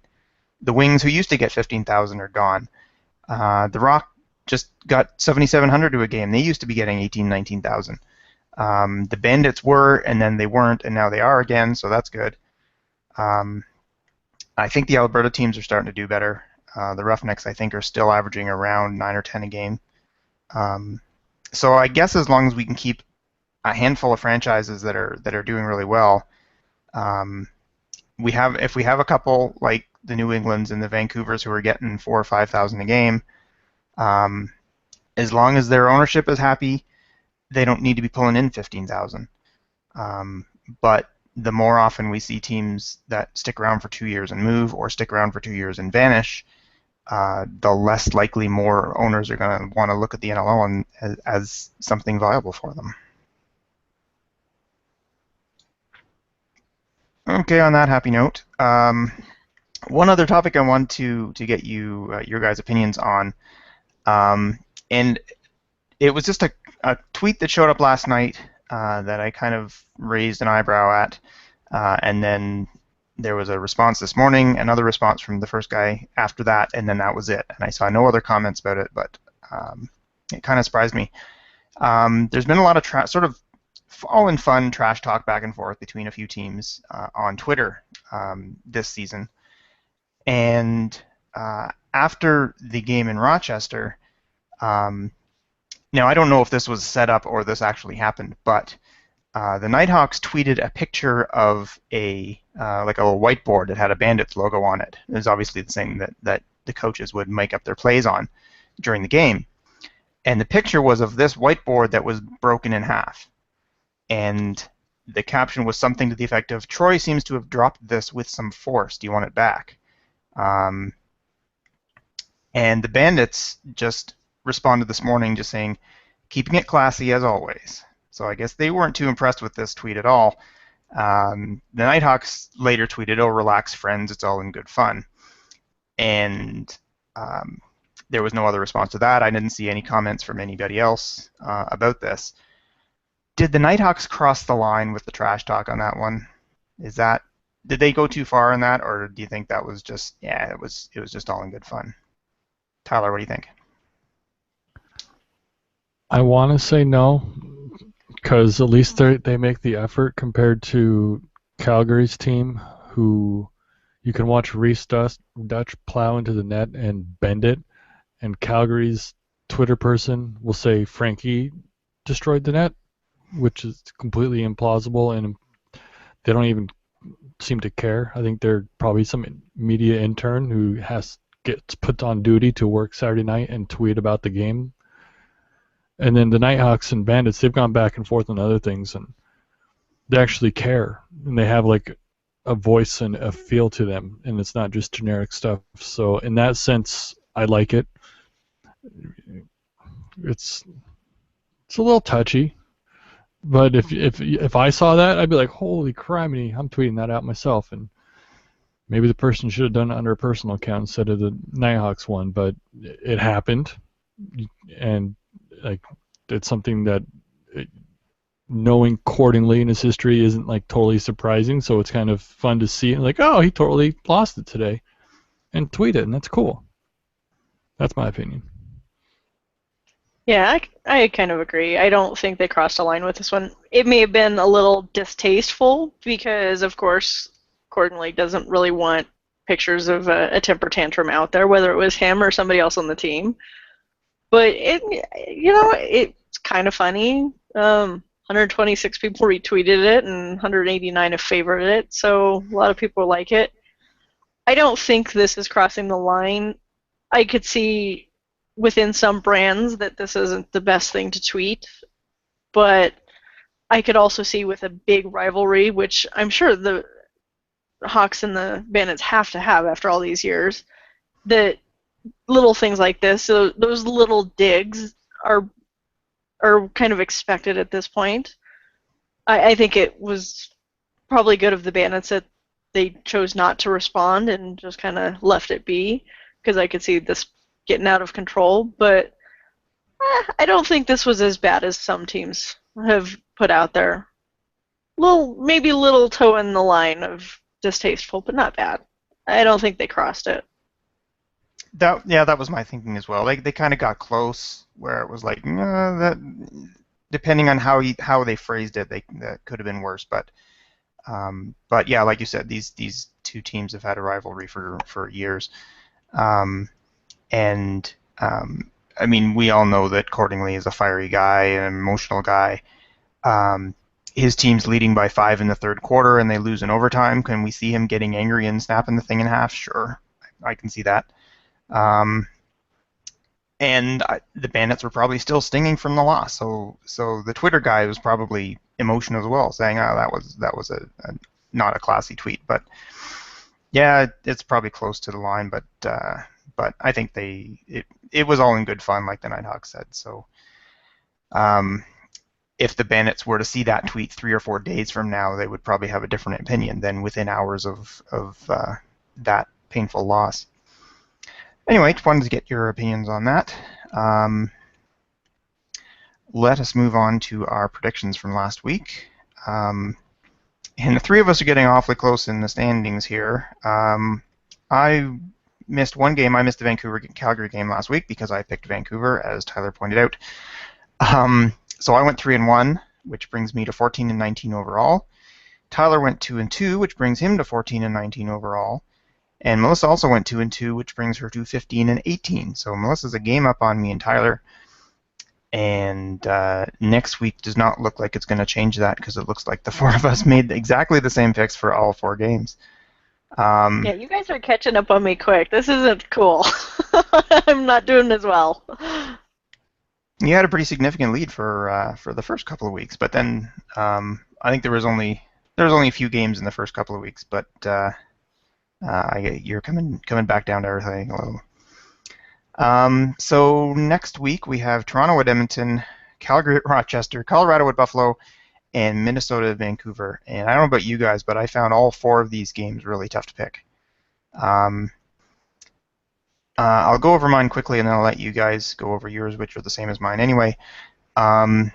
the Wings, who used to get 15,000, are gone. The Rock just got 7,700 to a game. They used to be getting 18,000, 19,000. The Bandits were, and then they weren't, and now they are again, so that's good. I think the Alberta teams are starting to do better. The Roughnecks, I think, are still averaging around 9 or 10 a game. So I guess as long as we can keep a handful of franchises that are doing really well, if we have a couple like the New Englands and the Vancouvers who are getting 4,000 or 5,000 a game, as long as their ownership is happy, they don't need to be pulling in 15,000. But the more often we see teams that stick around for 2 years and move, or stick around for 2 years and vanish, the less likely more owners are going to want to look at the NLL as something viable for them. Okay, on that happy note, one other topic I want to get your guys' opinions on, and it was just a tweet that showed up last night that I kind of raised an eyebrow at, and then there was a response this morning, another response from the first guy after that, and then that was it. And I saw no other comments about it, but it kind of surprised me. There's been a lot of sort of all in fun trash talk back and forth between a few teams on Twitter this season. And after the game in Rochester, now I don't know if this was set up or this actually happened, but the Nighthawks tweeted a picture of a like a little whiteboard that had a Bandits logo on it. It was obviously the same that the coaches would make up their plays on during the game. And the picture was of this whiteboard that was broken in half. And the caption was something to the effect of, "Troy seems to have dropped this with some force. Do you want it back?" And the Bandits just responded this morning just saying, "Keeping it classy as always." So I guess they weren't too impressed with this tweet at all. The Nighthawks later tweeted, "Oh, relax, friends. It's all in good fun." And there was no other response to that. I didn't see any comments from anybody else about this. Did the Nighthawks cross the line with the trash talk on that one? Did they go too far in that, or do you think that was just it was just all in good fun? Tyler, what do you think? I want to say no, because at least they make the effort compared to Calgary's team, who you can watch Reese Dutch plow into the net and bend it, and Calgary's Twitter person will say Frankie destroyed the net, which is completely implausible, and they don't even seem to care. I think they're probably some media intern who gets put on duty to work Saturday night and tweet about the game. And then the Nighthawks and Bandits, they've gone back and forth on other things, and they actually care, and they have like a voice and a feel to them, and it's not just generic stuff. So in that sense, I like it. It's a little touchy, but if I saw that, I'd be like, holy criminy, I'm tweeting that out myself. And maybe the person should have done it under a personal account instead of the Nighthawks one, but it happened, and like it's something that knowing accordingly in his history isn't like totally surprising. So it's kind of fun to see, like, oh, he totally lost it today, and tweet it, and that's cool. That's my opinion. Yeah, I kind of agree. I don't think they crossed a line with this one. It may have been a little distasteful because, of course, Cordinley doesn't really want pictures of a temper tantrum out there, whether it was him or somebody else on the team. But it's kind of funny. 126 people retweeted it and 189 have favored it, so a lot of people like it. I don't think this is crossing the line. I could see within some brands that this isn't the best thing to tweet, but I could also see with a big rivalry, which I'm sure the Hawks and the Bandits have to have after all these years, that little things like this, so those little digs are kind of expected at this point. I think it was probably good of the Bandits that they chose not to respond and just kind of left it be, because I could see this getting out of control, but I don't think this was as bad as some teams have put out there. Maybe a little toe in the line of distasteful, but not bad. I don't think they crossed it. That was my thinking as well. Like they kind of got close, where it was like that. Depending on how they phrased it, that could have been worse. But yeah, like you said, these two teams have had a rivalry for years. I mean, we all know that Cordingley is a fiery guy, an emotional guy. His team's leading by 5 in the third quarter, and they lose in overtime. Can we see him getting angry and snapping the thing in half? Sure, I can see that. The Bandits were probably still stinging from the loss, so the Twitter guy was probably emotional as well, saying, "Oh, that was a not a classy tweet." But yeah, it's probably close to the line, but I think it was all in good fun, like the Nighthawks said. So if the Bandits were to see that tweet 3 or 4 days from now, they would probably have a different opinion than within hours of that painful loss. Anyway, just wanted to get your opinions on that. Let us move on to our predictions from last week. And the three of us are getting awfully close in the standings here. I missed one game. I missed the Vancouver-Calgary game last week because I picked Vancouver, as Tyler pointed out. So I went 3-1, which brings me to 14-19 overall. Tyler went 2-2, which brings him to 14-19 overall. And Melissa also went 2-2, which brings her to 15-18. So Melissa's a game up on me and Tyler. And next week does not look like it's going to change that because it looks like the four of us made exactly the same picks for all 4 games. Yeah, you guys are catching up on me quick. This isn't cool. I'm not doing as well. You had a pretty significant lead for the first couple of weeks, but then I think there was only a few games in the first couple of weeks, but you're coming back down to earth, I think, a little. So next week we have Toronto at Edmonton, Calgary at Rochester, Colorado at Buffalo, and Minnesota at Vancouver. And I don't know about you guys, but I found all 4 of these games really tough to pick. I'll go over mine quickly, and then I'll let you guys go over yours, which are the same as mine anyway. I'm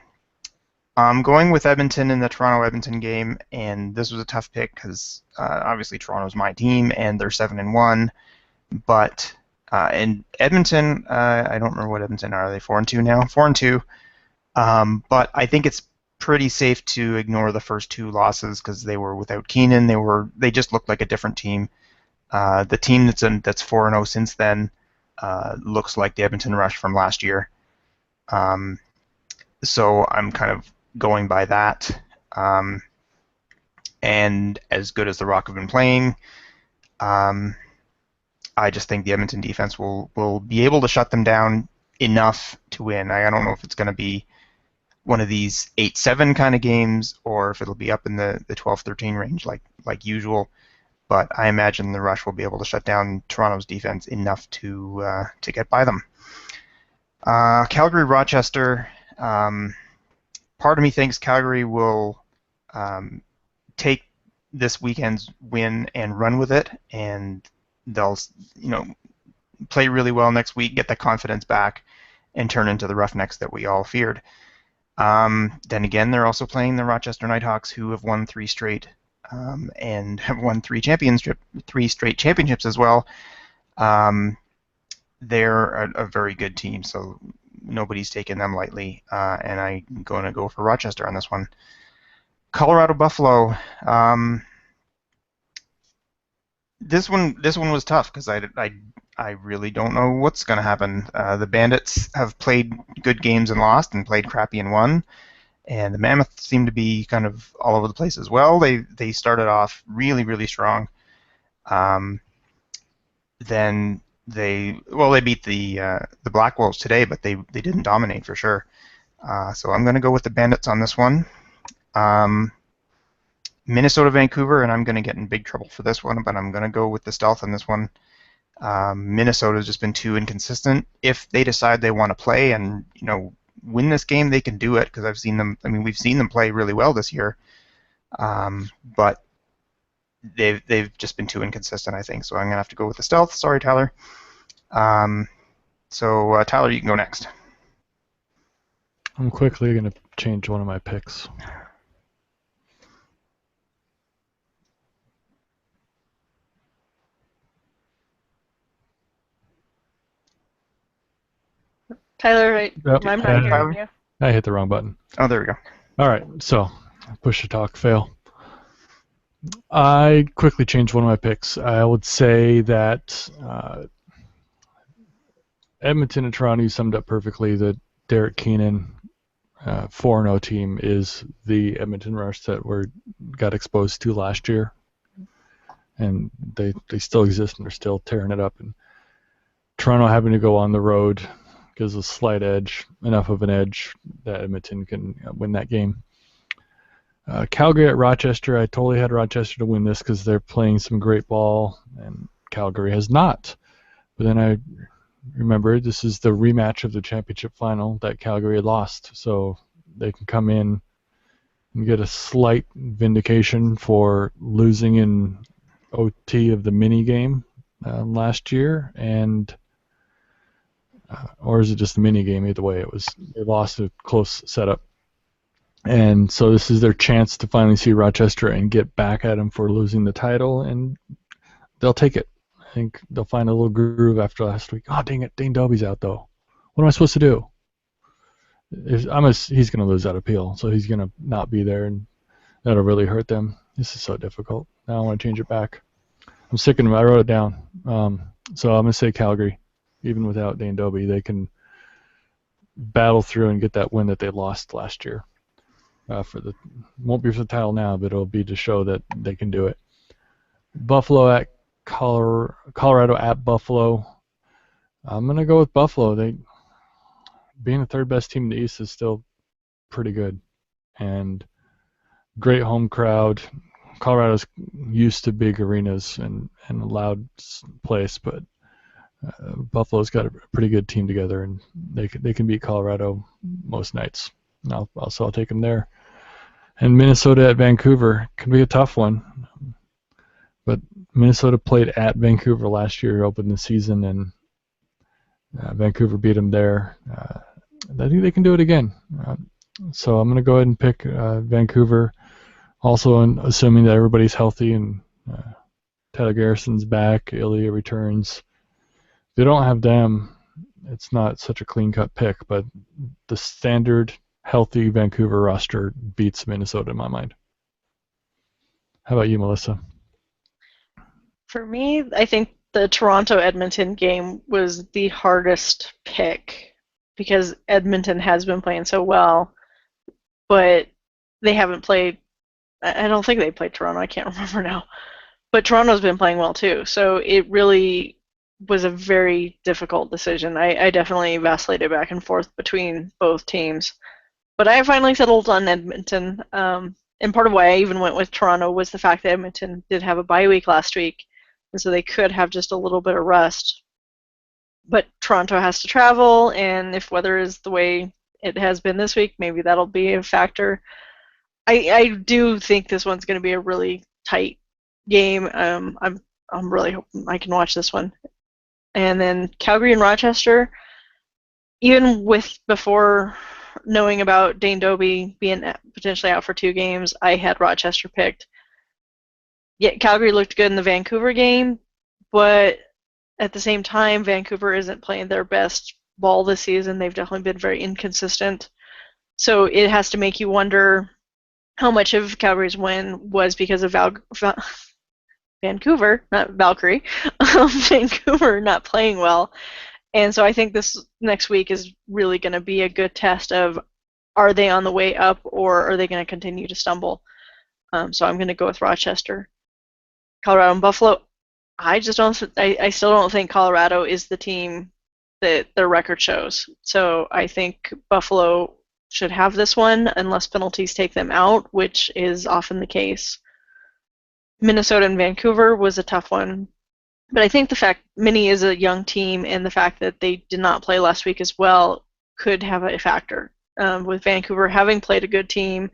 going with Edmonton in the Toronto-Edmonton game, and this was a tough pick because obviously Toronto's my team, and they're 7-1. But in Edmonton, I don't remember what Edmonton are. Are they 4-2 now? 4-2. But I think it's pretty safe to ignore the first 2 losses because they were without Keenan. They just looked like a different team. The team that's 4-0 since then looks like the Edmonton Rush from last year. So I'm kind of going by that. And as good as the Rock have been playing, I just think the Edmonton defense will be able to shut them down enough to win. I don't know if it's going to be one of these 8-7 kind of games or if it'll be up in the 12-13 range like usual. But I imagine the Rush will be able to shut down Toronto's defense enough to get by them. Calgary, Rochester. Part of me thinks Calgary will take this weekend's win and run with it, and they'll play really well next week, get the confidence back, and turn into the Roughnecks that we all feared. Then again, they're also playing the Rochester Nighthawks, who have won 3 straight. And have won 3 straight championships as well. They're a very good team, so nobody's taking them lightly, and I'm going to go for Rochester on this one. Colorado Buffalo. This one was tough because I really don't know what's going to happen. The Bandits have played good games and lost, and played crappy and won. And the Mammoth seem to be kind of all over the place as well. They started off really, really strong. Then they beat the Black Wolves today, but they didn't dominate for sure. So I'm going to go with the Bandits on this one. Minnesota, Vancouver, and I'm going to get in big trouble for this one, but I'm going to go with the Stealth on this one. Minnesota's just been too inconsistent. If they decide they want to play and win this game, they can do it because I've seen them. I mean, we've seen them play really well this year, but they've just been too inconsistent, I think. So I'm gonna have to go with the Stealth. Sorry, Tyler. So Tyler, you can go next. I'm quickly gonna change one of my picks. Tyler, right? Yep. I'm not hearing you. I hit the wrong button. Oh, there we go. All right, so push to talk, fail. I quickly changed one of my picks. I would say that Edmonton and Toronto, you summed up perfectly. The Derek Keenan 4-0 team is the Edmonton Rush that got exposed to last year, and they still exist and they're still tearing it up. And Toronto having to go on the road gives a slight edge, enough of an edge that Edmonton can win that game. Calgary at Rochester, I totally had Rochester to win this because they're playing some great ball, and Calgary has not. But then I remembered this is the rematch of the championship final that Calgary had lost, so they can come in and get a slight vindication for losing in OT of the mini game last year, and or is it just the mini game? Either way, they lost a close setup. And so this is their chance to finally see Rochester and get back at them for losing the title, and they'll take it. I think they'll find a little groove after last week. Oh, dang it, Dane Dobie's out, though. What am I supposed to do? He's going to lose that appeal, so he's going to not be there, and that'll really hurt them. This is so difficult. Now I want to change it back. I'm sick of them. I wrote it down. So I'm going to say Calgary. Even without Dane Dobie, they can battle through and get that win that they lost last year. Won't be for the title now, but it'll be to show that they can do it. Buffalo at Colorado at Buffalo. I'm going to go with Buffalo. Being the third best team in the East is still pretty good. And great home crowd. Colorado's used to big arenas and a loud place, but Buffalo's got a pretty good team together, and they can beat Colorado most nights. I'll take them there. And Minnesota at Vancouver can be a tough one, but Minnesota played at Vancouver last year, opened the season, and Vancouver beat them there. I think they can do it again. So I'm going to go ahead and pick Vancouver. Also, assuming that everybody's healthy and Tyler Garrison's back, Ilya returns. If they don't have them, it's not such a clean-cut pick, but the standard healthy Vancouver roster beats Minnesota in my mind. How about you, Melissa? For me, I think the Toronto-Edmonton game was the hardest pick because Edmonton has been playing so well, but they haven't played. I don't think they played Toronto. I can't remember now. But Toronto's been playing well too, so it really was a very difficult decision. I definitely vacillated back and forth between both teams. But I finally settled on Edmonton. And part of why I even went with Toronto was the fact that Edmonton did have a bye week last week, and so they could have just a little bit of rest. But Toronto has to travel, and if weather is the way it has been this week, maybe that'll be a factor. I do think this one's going to be a really tight game. I'm really hoping I can watch this one. And then Calgary and Rochester, even before knowing about Dane Dobie being potentially out for 2 games, I had Rochester picked. Yeah, Calgary looked good in the Vancouver game, but at the same time, Vancouver isn't playing their best ball this season. They've definitely been very inconsistent. So it has to make you wonder how much of Calgary's win was because of Vancouver, not Valkyrie, Vancouver not playing well. And so I think this next week is really going to be a good test of, are they on the way up or are they going to continue to stumble? So I'm going to go with Rochester. Colorado and Buffalo, I still don't think Colorado is the team that their record shows. So I think Buffalo should have this one unless penalties take them out, which is often the case. Minnesota and Vancouver was a tough one. But I think the fact Minnie is a young team and the fact that they did not play last week as well could have a factor. With Vancouver having played a good team,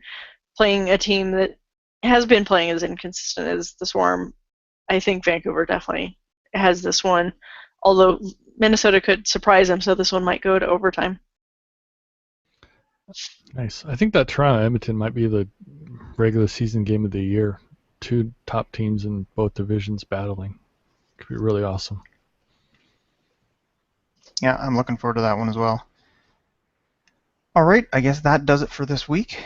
playing a team that has been playing as inconsistent as the Swarm, I think Vancouver definitely has this one. Although Minnesota could surprise them, so this one might go to overtime. Nice. I think that Toronto-Edmonton might be the regular season game of the year. 2 top teams in both divisions battling. Could be really awesome. Yeah, I'm looking forward to that one as well. All right, I guess that does it for this week.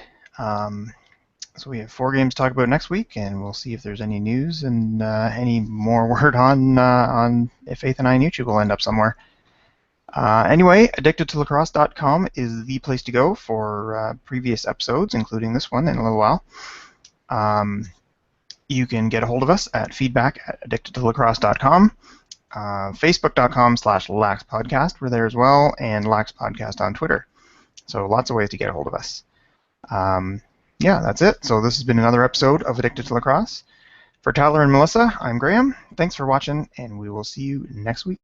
So we have 4 games to talk about next week, and we'll see if there's any news and any more word on if Faith and I and YouTube will end up somewhere. Anyway, addictedtolacrosse.com is the place to go for previous episodes, including this one in a little while. You can get a hold of us at feedback@addictedtolacrosse.com. Facebook.com/laxpodcast, we're there as well, and laxpodcast on Twitter. So lots of ways to get a hold of us. Yeah, that's it. So this has been another episode of Addicted to Lacrosse. For Tyler and Melissa, I'm Graham. Thanks for watching, and we will see you next week.